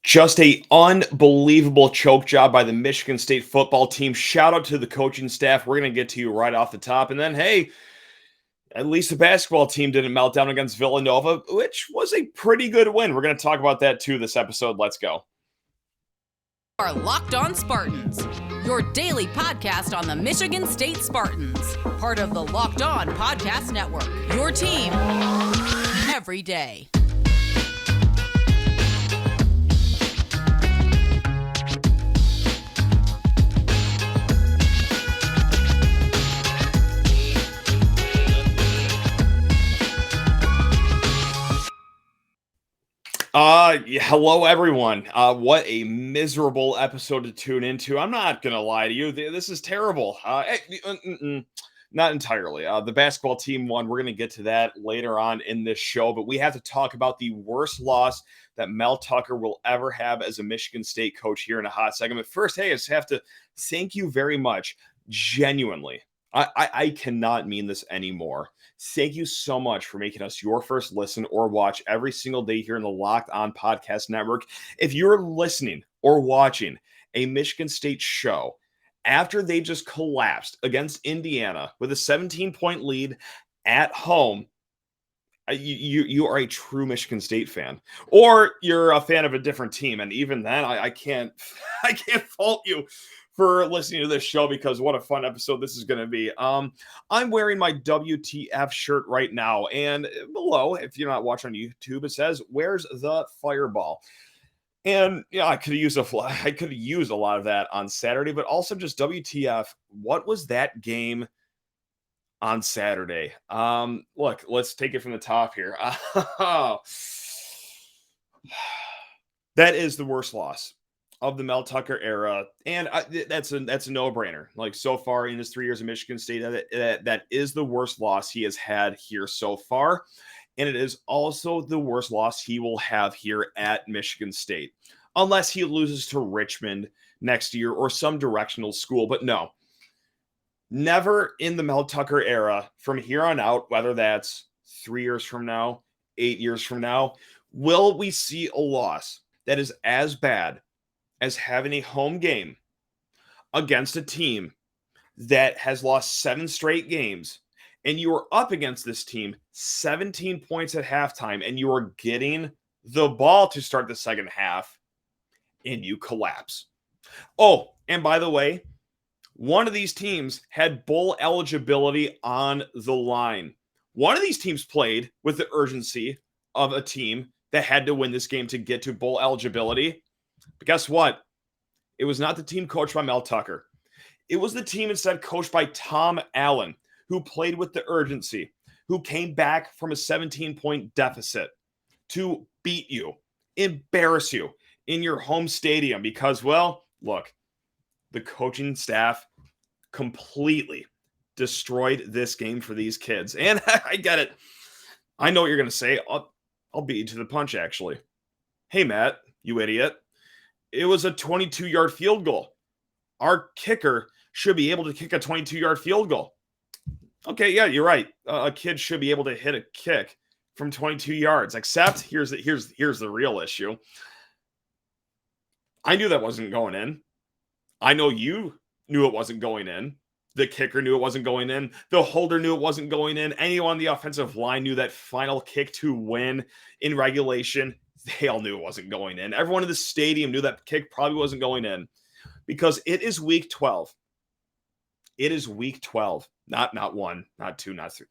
Just a unbelievable choke job by the Michigan State football team. Shout out to the coaching staff. We're going to get to you right off the top. And then, hey, at least the basketball team didn't melt down against Villanova, which was a pretty good win. We're going to talk about that too this episode. Let's go. Are Locked On Spartans, your daily podcast on the Michigan State Spartans, part of the Locked On Podcast Network, your team every day. Hello everyone. What a miserable episode to tune into. I'm not gonna lie to you. This is terrible. Not entirely. The basketball team won. We're gonna get to that later on in this show, but we have to talk about the worst loss that Mel Tucker will ever have as a Michigan State coach here in a hot second. But first, hey, I just have to thank you very much. Genuinely. I cannot mean this anymore. Thank you so much for making us your first listen or watch every single day here in the Locked On Podcast Network. If you're listening or watching a Michigan State show after they just collapsed against Indiana with a 17-point lead at home, you are a true Michigan State fan, or you're a fan of a different team. And even then, I can't fault you for listening to this show, because what a fun episode this is going to be. I'm wearing my WTF shirt right now, and below, if you're not watching on YouTube, it says, "Where's the fireball?" And yeah, I could have used a lot of that on Saturday, but also just WTF. What was that game on Saturday? Look, let's take it from the top here. That is the worst loss of the Mel Tucker era, and that's a no-brainer. Like, so far in his 3 years of Michigan State, that is the worst loss he has had here so far, and it is also the worst loss he will have here at Michigan State, unless he loses to Richmond next year or some directional school. But no, never in the Mel Tucker era from here on out, whether that's 3 years from now, 8 years from now, will we see a loss that is as bad as having a home game against a team that has lost 7 straight games, and you are up against this team 17 points at halftime, and you are getting the ball to start the second half, and you collapse. Oh, and by the way, one of these teams had bowl eligibility on the line. One of these teams played with the urgency of a team that had to win this game to get to bowl eligibility. But guess what? It was not the team coached by Mel Tucker. It was the team instead coached by Tom Allen, who played with the urgency, who came back from a 17-point deficit to beat you, embarrass you in your home stadium because, well, look, the coaching staff completely destroyed this game for these kids. And I get it. I know what you're going to say. I'll beat you to the punch, actually. Hey, Matt, you idiot. It was a 22-yard field goal. Our kicker should be able to kick a 22-yard field goal. Okay, yeah, you're right. A kid should be able to hit a kick from 22 yards. Except here's the real issue. I knew that wasn't going in. I know you knew it wasn't going in. The kicker knew it wasn't going in. The holder knew it wasn't going in. Anyone on the offensive line knew that final kick to win in regulation, they all knew it wasn't going in. Everyone in the stadium knew that kick probably wasn't going in, because it is week 12. It is week 12. Not 1, not 2, not 3.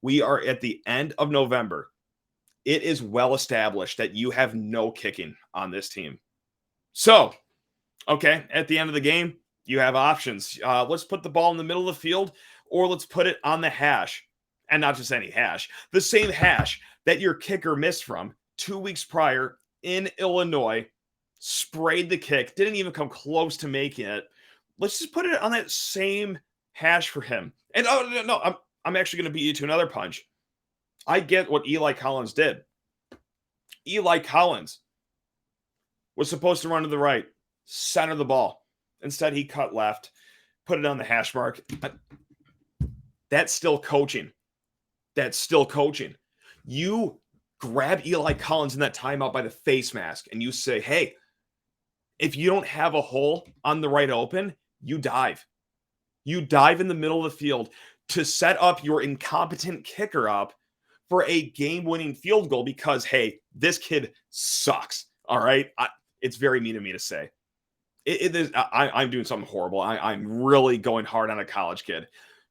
We are at the end of November. It is well established that you have no kicking on this team. So, okay, at the end of the game, you have options. Let's put the ball in the middle of the field, or let's put it on the hash. And not just any hash. The same hash that your kicker missed from 2 weeks prior in Illinois, sprayed the kick, didn't even come close to making it. Let's just put it on that same hash for him. And I'm actually going to beat you to another punch. I get what Eli Collins did. Eli Collins was supposed to run to the right, center the ball. Instead, he cut left, put it on the hash mark. That's still coaching. That's still coaching. You grab Eli Collins in that timeout by the face mask and you say, hey, If you don't have a hole on the right open, you dive. You dive in the middle of the field to set up your incompetent kicker up for a game-winning field goal because, hey, this kid sucks. All right? It's very mean of me to say. I'm doing something horrible. I'm really going hard on a college kid.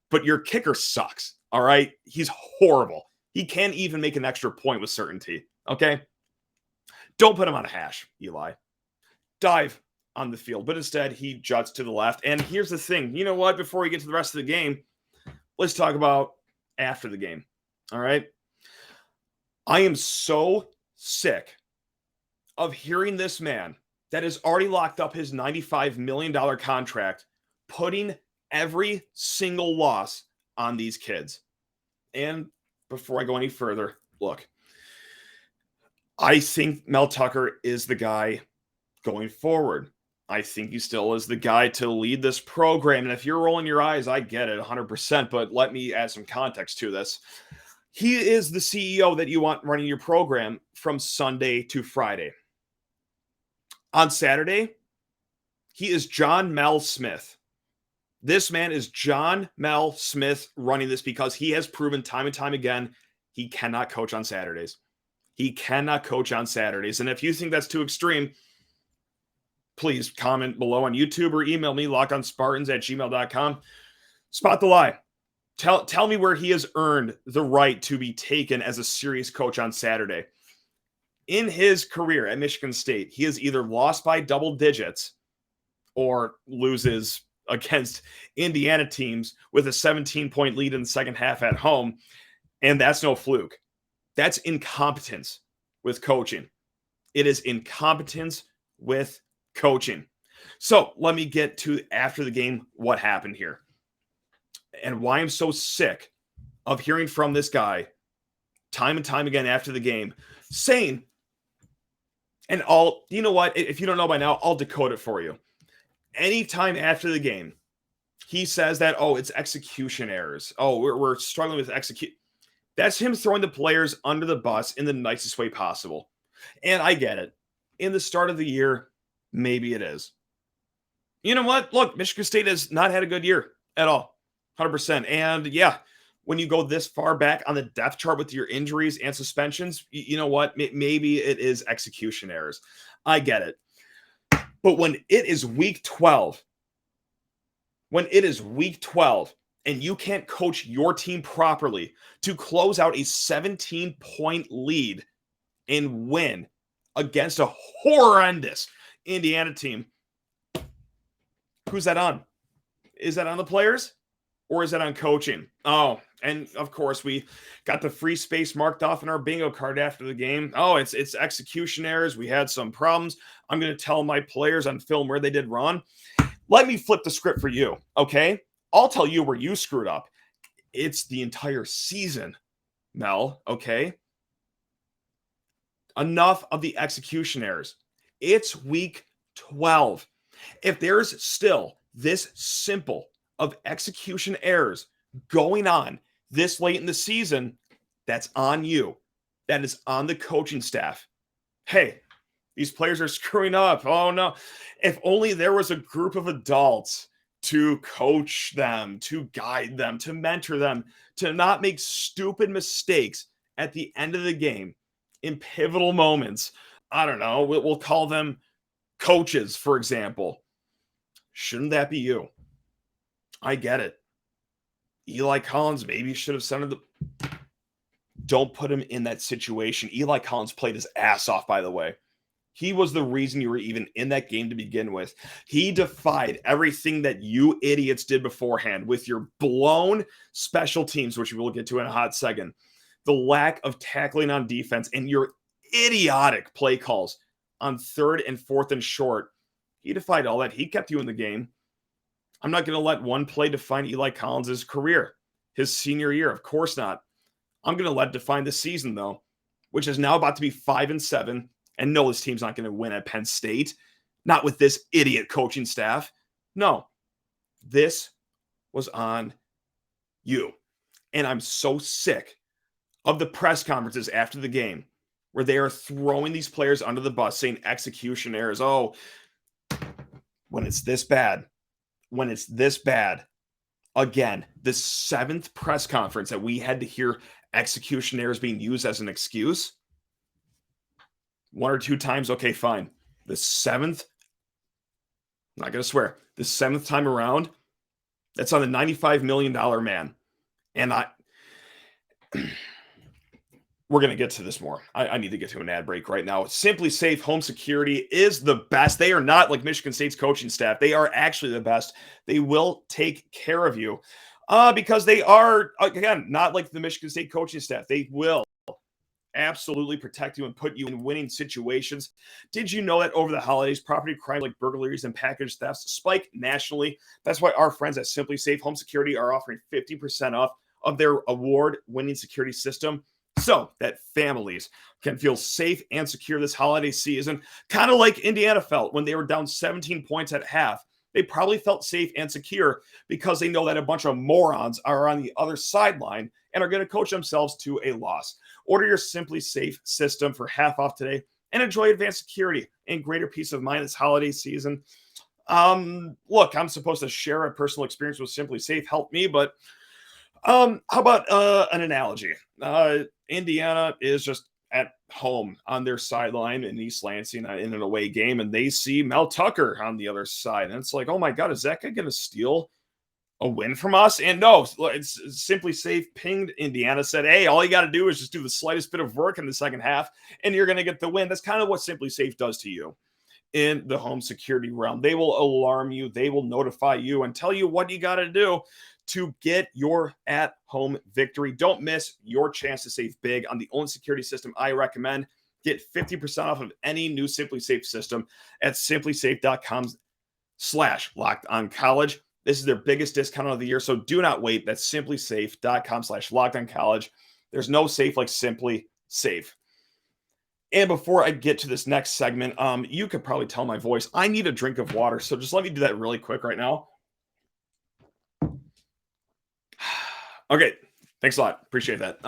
But your kicker sucks. All right? He's horrible. He can't even make an extra point with certainty. Okay? Don't put him on a hash, Eli. Dive on the field. But instead, he juts to the left. And here's the thing. You know what? Before we get to the rest of the game, let's talk about after the game. All right? I am so sick of hearing this man that has already locked up his $95 million contract, putting every single loss on these kids. And before I go any further, look, I think Mel Tucker is the guy going forward. I think he still is the guy to lead this program. And if you're rolling your eyes, I get it 100%, but let me add some context to this. He is the CEO that you want running your program from Sunday to Friday. On Saturday, he is John Mel Smith. This man is John Mel Smith running this because he has proven time and time again he cannot coach on Saturdays. He cannot coach on Saturdays. And if you think that's too extreme, please comment below on YouTube or email me, lockedonspartans@gmail.com. Spot the lie. Tell me where he has earned the right to be taken as a serious coach on Saturday. In his career at Michigan State, he has either lost by double digits or loses against Indiana teams with a 17-point lead in the second half at home. And that's no fluke. That's incompetence with coaching. It is incompetence with coaching. So let me get to after the game what happened here and why I'm so sick of hearing from this guy time and time again after the game saying, and you know what? If you don't know by now, I'll decode it for you. Anytime after the game, he says that, oh, it's execution errors. Oh, we're struggling with execute. That's him throwing the players under the bus in the nicest way possible. And I get it. In the start of the year, maybe it is. You know what? Look, Michigan State has not had a good year at all. 100%. And yeah, when you go this far back on the depth chart with your injuries and suspensions, you know what? Maybe it is execution errors. I get it. But when it is week 12, and you can't coach your team properly to close out a 17-point lead and win against a horrendous Indiana team, who's that on? Is that on the players or is that on coaching? Oh, and of course we got the free space marked off in our bingo card after the game. Oh, it's execution errors. We had some problems. I'm going to tell my players on film where they did wrong. Let me flip the script for you, okay? I'll tell you where you screwed up. It's the entire season, Mel, okay? Enough of the execution errors. It's week 12. If there's still this simple of execution errors going on this late in the season, that's on you. That is on the coaching staff. Hey, these players are screwing up. Oh, no. If only there was a group of adults to coach them, to guide them, to mentor them, to not make stupid mistakes at the end of the game in pivotal moments. I don't know. We'll call them coaches, for example. Shouldn't that be you? I get it. Eli Collins maybe should have sent the. Don't put him in that situation. Eli Collins played his ass off, by the way. He was the reason you were even in that game to begin with. He defied everything that you idiots did beforehand with your blown special teams, which we will get to in a hot second. The lack of tackling on defense and your idiotic play calls on 3rd and 4th and short. He defied all that. He kept you in the game. I'm not going to let one play define Eli Collins' career, his senior year. Of course not. I'm going to let it define the season, though, which is now about to be 5-7. And no, this team's not going to win at Penn State. Not with this idiot coaching staff. No, this was on you. And I'm so sick of the press conferences after the game where they are throwing these players under the bus saying execution errors. Oh, when it's this bad, again, the 7th press conference that we had to hear execution errors being used as an excuse, 1 or 2 times, okay, fine. The 7th, I'm not going to swear, the 7th time around, that's on the $95 million man. And we're going to get to this more. I need to get to an ad break right now. SimpliSafe Home Security is the best. They are not like Michigan State's coaching staff. They are actually the best. They will take care of you because they are, again, not like the Michigan State coaching staff. They will absolutely protect you and put you in winning situations. Did you know that over the holidays, property crime like burglaries and package thefts spike nationally? That's why our friends at SimpliSafe Home Security are offering 50% off of their award-winning security system, so that families can feel safe and secure this holiday season, kind of like Indiana felt when they were down 17 points at half. They probably felt safe and secure because they know that a bunch of morons are on the other sideline and are going to coach themselves to a loss. Order your SimpliSafe system for half off today and enjoy advanced security and greater peace of mind this holiday season. Look, I'm supposed to share a personal experience with SimpliSafe. Help me, but how about an analogy? Indiana is just at home on their sideline in East Lansing in an away game, and they see Mel Tucker on the other side. And it's like, oh my God, is that guy going to steal a win from us? And no, it's SimpliSafe pinged Indiana, said, hey, all you got to do is just do the slightest bit of work in the second half, and you're going to get the win. That's kind of what SimpliSafe does to you in the home security realm. They will alarm you. They will notify you and tell you what you got to do to get your at-home victory. Don't miss your chance to save big on the only security system I recommend. Get 50% off of any new SimpliSafe system at simplisafe.com/lockedoncollege. This is their biggest discount of the year, so do not wait. That's simplisafe.com/lockedoncollege. There's no safe like SimpliSafe. And before I get to this next segment, you could probably tell my voice. I need a drink of water, so just let me do that really quick right now. Okay, thanks a lot. Appreciate that.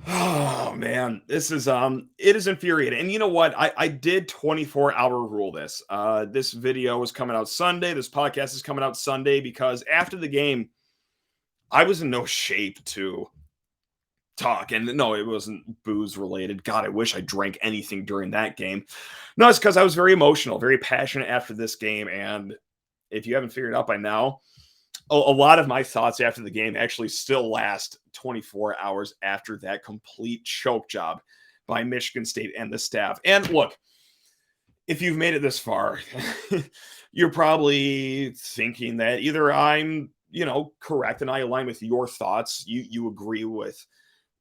Oh man, this is it is infuriating. And you know what? I did 24-hour rule this. This video was coming out Sunday. This podcast is coming out Sunday because after the game, I was in no shape to talk. And no, it wasn't booze related. God, I wish I drank anything during that game. No, it's because I was very emotional, very passionate after this game. And if you haven't figured it out by now, a lot of my thoughts after the game actually still last 24 hours after that complete choke job by Michigan State and the staff. And look, if you've made it this far, you're probably thinking that either I'm, correct and I align with your thoughts, you agree with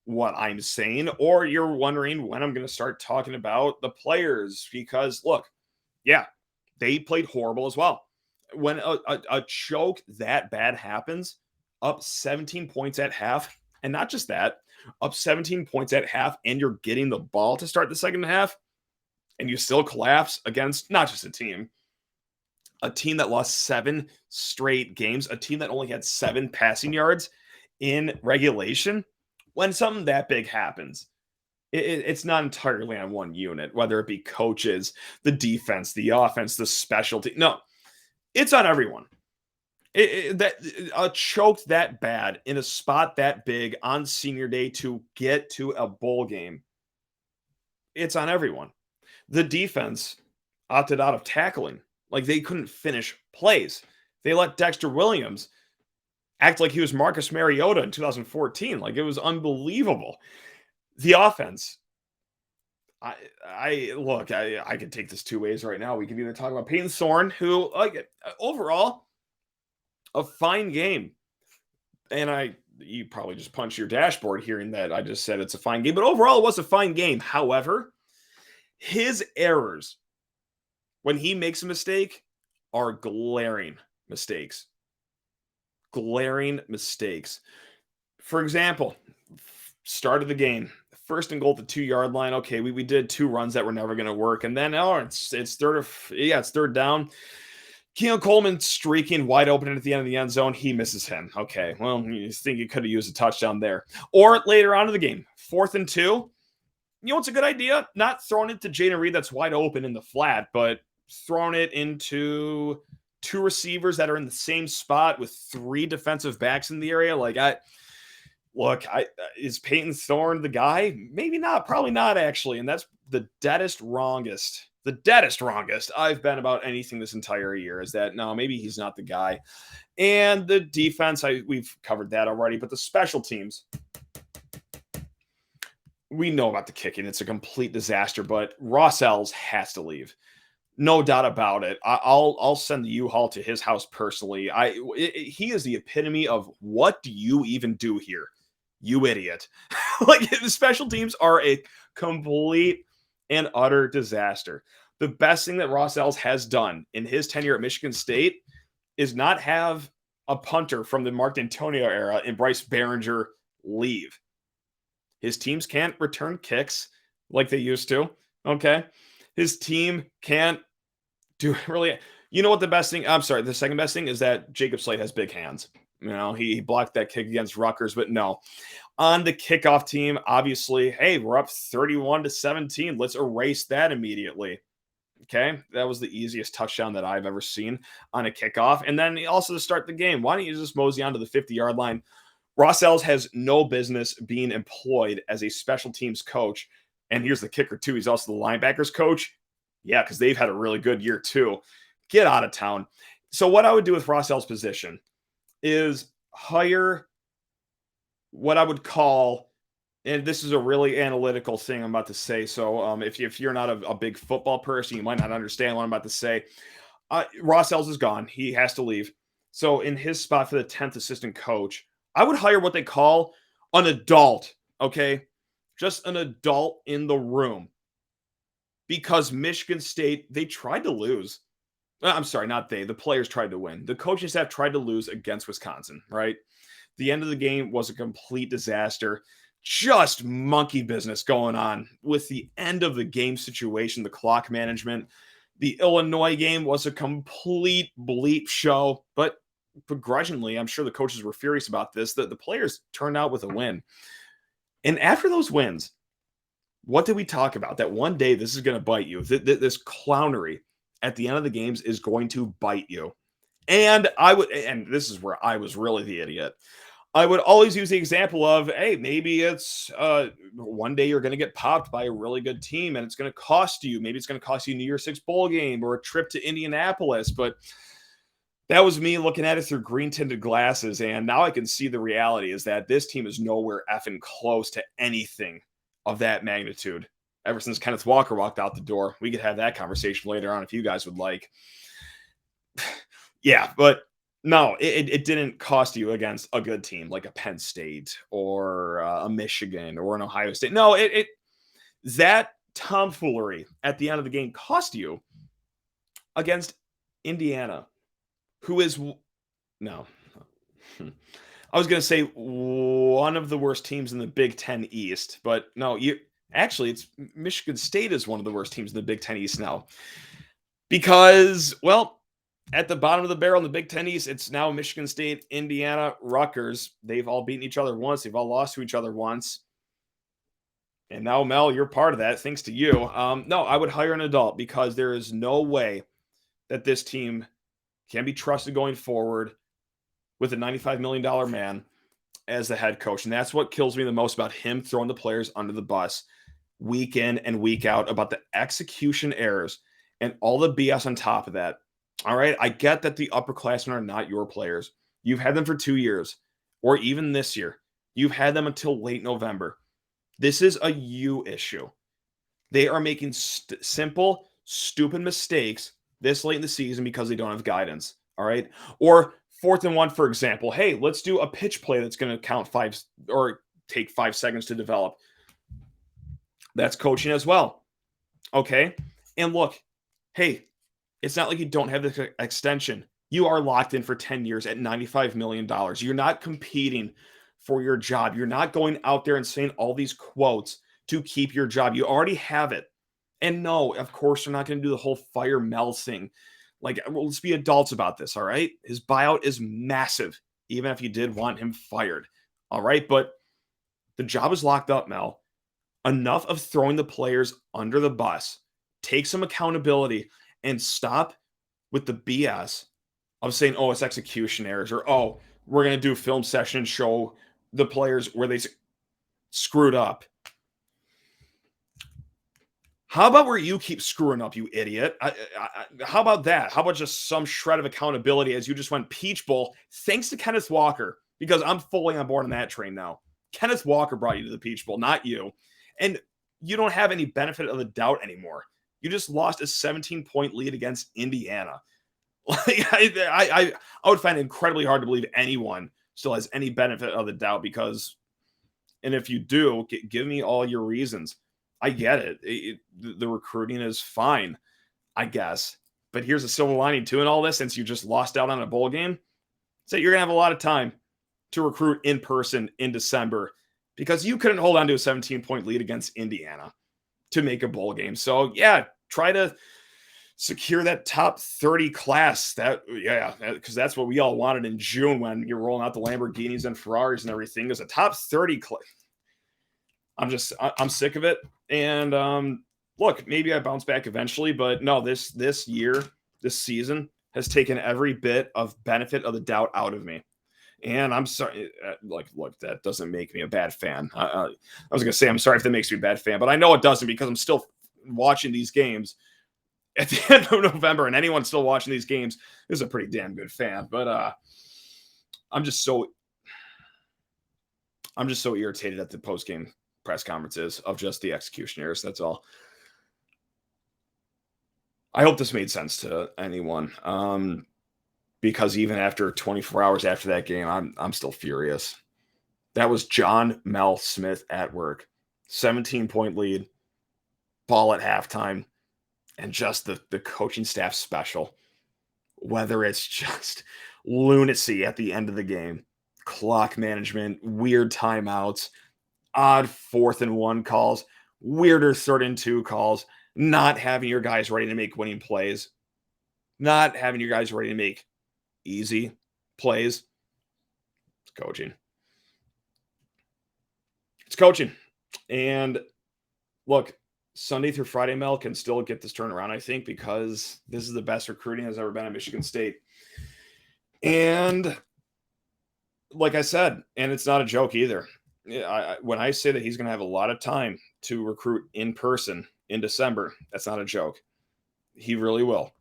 what I'm saying, or you're wondering when I'm going to start talking about the players because look, yeah, they played horrible as well. When a choke that bad happens, up 17 points at half, and not just that, up 17 points at half, and you're getting the ball to start the second half, and you still collapse against not just a team that lost 7 straight games, a team that only had 7 passing yards in regulation. When something that big happens, it's not entirely on one unit, whether it be coaches, the defense, the offense, the specialty. No. It's on everyone. That a choke that bad in a spot that big on senior day to get to a bowl game, it's on everyone. The defense opted out of tackling. Like they couldn't finish plays. They let Dexter Williams act like he was Marcus Mariota in 2014. Like it was unbelievable. The offense, I could take this 2 ways right now. We can either talk about Peyton Thorne, who overall a fine game, and you probably just punch your dashboard hearing that I just said it's a fine game, but overall it was a fine game. However, his errors when he makes a mistake are glaring mistakes. Glaring mistakes. For example, start of the game. First and goal at the 2-yard line. Okay, we did 2 runs that were never going to work. And then, it's third down. Keon Coleman streaking wide open at the end of the end zone. He misses him. Okay, well, you think you could have used a touchdown there. Or later on in the game, 4th and 2. You know what's a good idea? Not throwing it to Jaden Reed that's wide open in the flat, but thrown it into 2 receivers that are in the same spot with 3 defensive backs in the area. Like, is Peyton Thorne the guy? Maybe not, probably not actually. And that's the deadest wrongest I've been about anything this entire year, is that no, maybe he's not the guy. And the defense, we've covered that already, but the special teams, we know about the kicking. It's a complete disaster, but Ross Els has to leave. No doubt about it. I'll send the U-Haul to his house personally. He is the epitome of, what do you even do here, you idiot? Like, the special teams are a complete and utter disaster. The best thing that Ross Els has done in his tenure at Michigan State is not have a punter from the Mark D'Antonio era and Bryce Behringer leave. His teams can't return kicks like they used to. Okay. His team can't do really. You know what the best thing? I'm sorry. The second best thing is that Jacob Slade has big hands. You know, he blocked that kick against Rutgers, but no. On the kickoff team, obviously, hey, we're up 31-17. Let's erase that immediately. Okay. That was the easiest touchdown that I've ever seen on a kickoff. And then also to start the game, why don't you just mosey onto the 50-yard line? Ross Els has no business being employed as a special teams coach. And here's the kicker, too. He's also the linebackers coach. Yeah, because they've had a really good year, too. Get out of town. So what I would do with Ross Els' position is hire what I would call, and this is a really analytical thing I'm about to say, so if you're not a big football person, you might not understand what I'm about to say. Ross Els is gone. He has to leave. So in his spot for the 10th assistant coach, I would hire what they call an adult, okay? Just an adult in the room. Because Michigan State, they tried to lose. I'm sorry, not they. The players tried to win. The coaching staff tried to lose against Wisconsin, right? The end of the game was a complete disaster. Just monkey business going on with the end of the game situation, the clock management. The Illinois game was a complete bleep show, but begrudgingly, I'm sure the coaches were furious about this, that the players turned out with a win. And after those wins, what did we talk about? That one day this is going to bite you. This clownery at the end of the games is going to bite you. And this is where I was really the idiot. I would always use the example of, hey, maybe it's one day you're going to get popped by a really good team and it's going to cost you. Maybe it's going to cost you a New Year's Six bowl game or a trip to Indianapolis. But that was me looking at it through green tinted glasses. And now I can see the reality is that this team is nowhere effing close to anything of that magnitude. Ever since Kenneth Walker walked out the door. We could have that conversation later on if you guys would like. Yeah, but no, it didn't cost you against a good team like a Penn State or a Michigan or an Ohio State. No, that tomfoolery at the end of the game cost you against Indiana, who is no. I was going to say one of the worst teams in the Big Ten East, but no, it's Michigan State is one of the worst teams in the Big Ten East now. Because, well, at the bottom of the barrel in the Big Ten East, it's now Michigan State, Indiana, Rutgers. They've all beaten each other once. They've all lost to each other once. And now, Mel, you're part of that, thanks to you. No, I would hire an adult because there is no way that this team can be trusted going forward with a $95 million man as the head coach. And that's what kills me the most about him throwing the players under the bus week in and week out, about the execution errors and all the BS on top of that. All right, I get that the upperclassmen are not your players. You've had them for 2 years, or even this year. You've had them until late November. This is a you issue. They are making simple, stupid mistakes this late in the season because they don't have guidance. All right, or 4th and 1, for example. Hey, let's do a pitch play that's going to count 5 or take 5 seconds to develop. That's coaching as well. Okay, and look, hey, it's not like you don't have the extension. You are locked in for 10 years at $95 million. You're not competing for your job. You're not going out there and saying all these quotes to keep your job. You already have it. And no, of course, they're not going to do the whole fire Mel thing. Like, well, let's be adults about this, all right? His buyout is massive, even if you did want him fired, all right? But the job is locked up, Mel. Enough of throwing the players under the bus. Take some accountability and stop with the BS of saying, oh, it's execution errors, or, oh, we're going to do film session and show the players where they screwed up. How about where you keep screwing up, you idiot? How about that? How about just some shred of accountability as you just went Peach Bowl, thanks to Kenneth Walker, because I'm fully on board on that train now. Kenneth Walker brought you to the Peach Bowl, not you. And you don't have any benefit of the doubt anymore. You just lost a 17-point lead against Indiana. Like, I would find it incredibly hard to believe anyone still has any benefit of the doubt because, and if you do, give me all your reasons. I get it. The recruiting is fine, I guess. But here's a silver lining too in all this, since you just lost out on a bowl game. So you're going to have a lot of time to recruit in person in December because you couldn't hold on to a 17-point lead against Indiana to make a bowl game. So yeah, try to secure that top 30 class. Because that's what we all wanted in June when you're rolling out the Lamborghinis and Ferraris and everything. Is a top 30 class. I'm sick of it. And look, maybe I bounce back eventually, but no, this season has taken every bit of benefit of the doubt out of me. And I'm sorry, look, that doesn't make me a bad fan. I was going to say, I'm sorry if that makes me a bad fan, but I know it doesn't because I'm still watching these games at the end of November, and anyone still watching these games is a pretty damn good fan. But I'm just so irritated at the post-game press conferences of just the executioners. That's all. I hope this made sense to anyone. Because even after 24 hours after that game, I'm still furious. That was John Mel Smith at work. 17-point lead, ball at halftime, and just the coaching staff special. Whether it's just lunacy at the end of the game, clock management, weird timeouts, odd 4th and 1 calls, weirder 3rd and 2 calls, not having your guys ready to make winning plays, not having your guys ready to make easy plays. It's coaching. It's coaching. And look, Sunday through Friday, Mel can still get this turnaround, I think, because this is the best recruiting has ever been at Michigan State. And like I said, and it's not a joke either. When I say that he's going to have a lot of time to recruit in person in December, that's not a joke. He really will.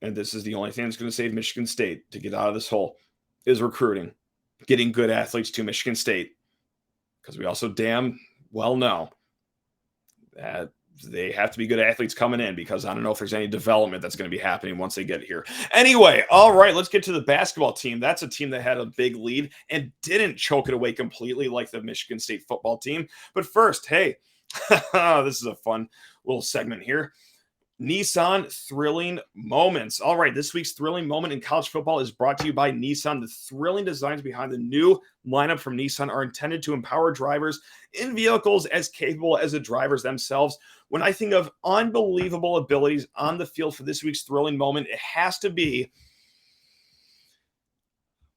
And this is the only thing that's going to save Michigan State to get out of this hole is recruiting, getting good athletes to Michigan State. Because we also damn well know that they have to be good athletes coming in, because I don't know if there's any development that's going to be happening once they get here. Anyway, all right, let's get to the basketball team. That's a team that had a big lead and didn't choke it away completely like the Michigan State football team. But first, hey, this is a fun little segment here. Nissan thrilling moments. All right, this week's thrilling moment in college football is brought to you by Nissan. The thrilling designs behind the new lineup from Nissan are intended to empower drivers in vehicles as capable as the drivers themselves. When I think of unbelievable abilities on the field for this week's thrilling moment, it has to be...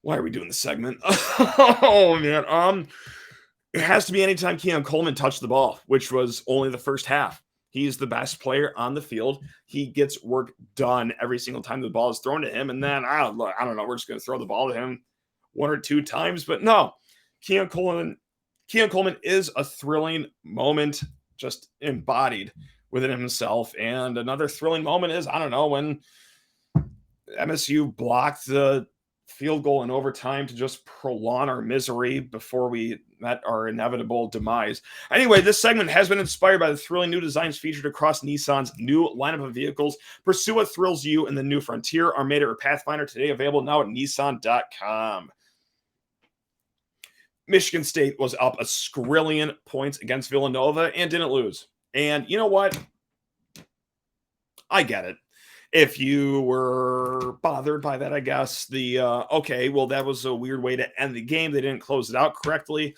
Why are we doing this segment? Oh, man. It has to be anytime Keon Coleman touched the ball, which was only the first half. He's the best player on the field. He gets work done every single time the ball is thrown to him. And then, I don't know, we're just going to throw the ball to him 1 or 2 times. But no, Keon Coleman is a thrilling moment, just embodied within himself. And another thrilling moment is, I don't know, when MSU blocked the field goal in overtime to just prolong our misery before we met our inevitable demise. Anyway, this segment has been inspired by the thrilling new designs featured across Nissan's new lineup of vehicles. Pursue what thrills you in the new Frontier, Armada, or Pathfinder today, available now at Nissan.com. Michigan State was up a scrillion points against Villanova and didn't lose. And you know what? I get it. If you were bothered by that, I guess, okay, well, that was a weird way to end the game. They didn't close it out correctly.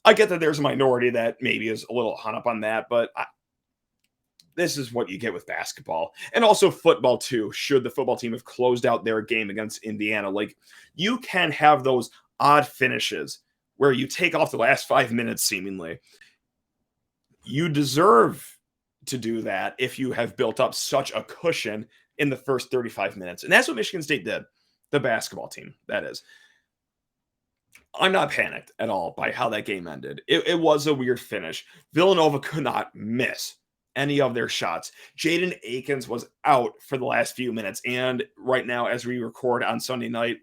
I get that there's a minority that maybe is a little hung up on that, but this is what you get with basketball. And also football, too, should the football team have closed out their game against Indiana. Like, you can have those odd finishes where you take off the last 5 minutes, seemingly. You deserve to do that if you have built up such a cushion in the first 35 minutes. And that's what Michigan State did, the basketball team, that is. I'm not panicked at all by how that game ended. It was a weird finish. Villanova could not miss any of their shots. Jaden Akins was out for the last few minutes. And right now, as we record on Sunday night,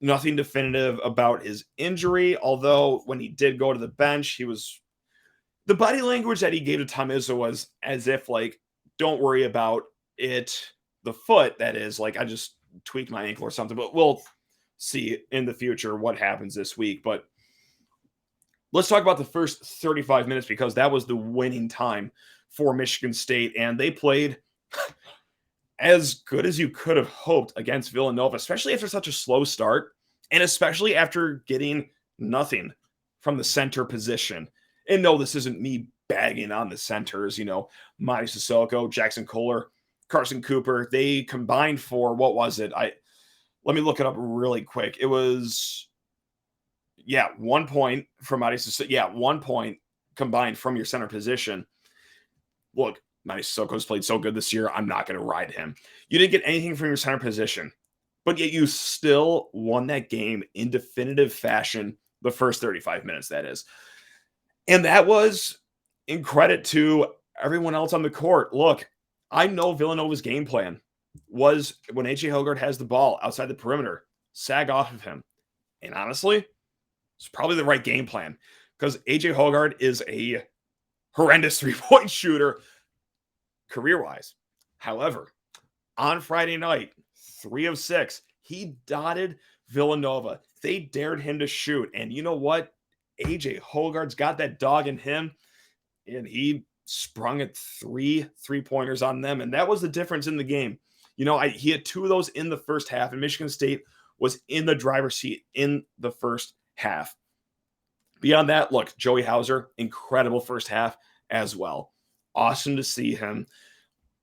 nothing definitive about his injury. Although when he did go to the bench, the body language that he gave to Tom Izzo was as if like, don't worry about it. The foot, that is, like, I just tweaked my ankle or something, but we'll see in the future what happens this week. But let's talk about the first 35 minutes because that was the winning time for Michigan State. And they played as good as you could have hoped against Villanova, especially after such a slow start and especially after getting nothing from the center position. And no, this isn't me bagging on the centers, Madi Sissoko, Jackson Kohler, Carson Cooper. They combined for, what was it? Let me look it up really quick. It was, 1 point from Madi Sissoko. 1 point combined from your center position. Look, Madi Sissoko's played so good this year. I'm not going to ride him. You didn't get anything from your center position, but yet you still won that game in definitive fashion the first 35 minutes, that is. And that was in credit to everyone else on the court. Look, I know Villanova's game plan was when A.J. Hoggard has the ball outside the perimeter, sag off of him. And honestly, it's probably the right game plan because A.J. Hoggard is a horrendous three-point shooter career-wise. However, on Friday night, 3 of 6, he dotted Villanova. They dared him to shoot. And you know what? A.J. Hoggard's got that dog in him, and he sprung at 3 3-pointers on them. And that was the difference in the game. He had 2 of those in the first half, and Michigan State was in the driver's seat in the first half. Beyond that, look, Joey Hauser, incredible first half as well. Awesome to see him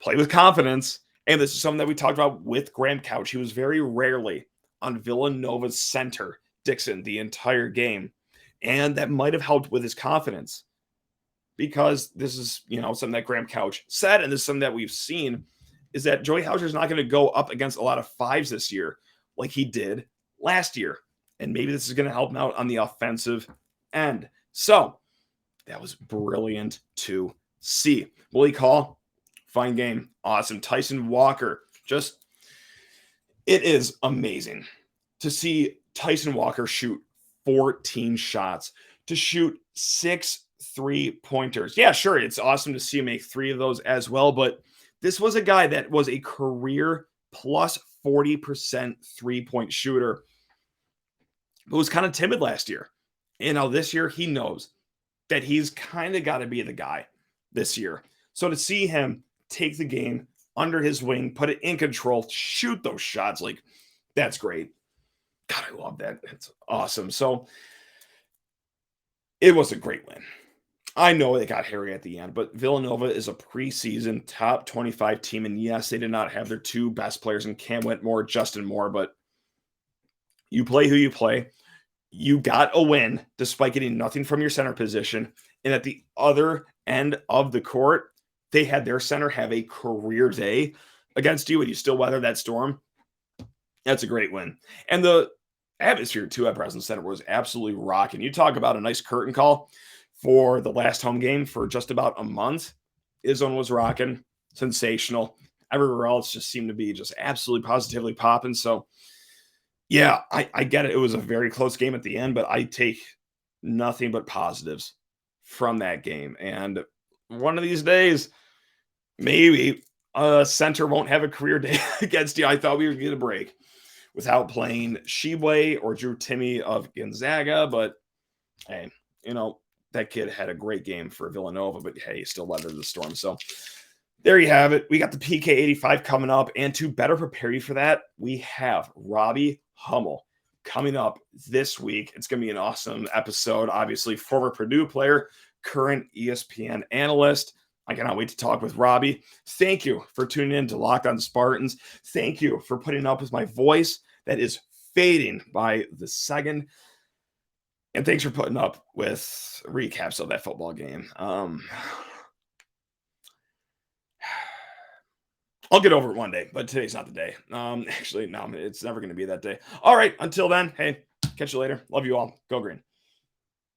play with confidence. And this is something that we talked about with Graham Couch. He was very rarely on Villanova's center, Dixon, the entire game. And that might have helped with his confidence because this is, something that Graham Couch said, and this is something that we've seen, is that Joey Hauser is not going to go up against a lot of 5s this year like he did last year. And maybe this is going to help him out on the offensive end. So that was brilliant to see. Willie Call, fine game. Awesome. Tyson Walker, it is amazing to see Tyson Walker shoot 14 shots, to shoot 6 3-pointers. Yeah, sure. It's awesome to see him make 3 of those as well. But this was a guy that was a career plus 40% 3-point shooter who was kind of timid last year. This year he knows that he's kind of got to be the guy this year. So to see him take the game under his wing, put it in control, shoot those shots, that's great. God, I love that. It's awesome. So it was a great win. I know they got hairy at the end, but Villanova is a preseason top 25 team. And yes, they did not have their 2 best players in Cam Whitmore, Justin Moore, but you play who you play. You got a win despite getting nothing from your center position. And at the other end of the court, they had their center have a career day against you, and you still weather that storm. That's a great win. And the atmosphere, too, at Breslin Center was absolutely rocking. You talk about a nice curtain call for the last home game for just about a month. Izone was rocking, sensational. Everywhere else just seemed to be just absolutely positively popping. So, yeah, I get it. It was a very close game at the end, but I take nothing but positives from that game. And one of these days, maybe a center won't have a career day against you. I thought we would get a break without playing Shibwe or Drew Timme of Gonzaga, but hey, that kid had a great game for Villanova, but hey, he still weathered the storm. So there you have it. We got the PK 85 coming up, and to better prepare you for that, we have Robbie Hummel coming up this week. It's going to be an awesome episode. Obviously, former Purdue player, current ESPN analyst. I cannot wait to talk with Robbie. Thank you for tuning in to Locked On Spartans. Thank you for putting up with my voice that is fading by the second. And thanks for putting up with recaps of that football game. I'll get over it one day, but today's not the day. Actually, no, it's never going to be that day. All right. Until then, hey, catch you later. Love you all. Go green.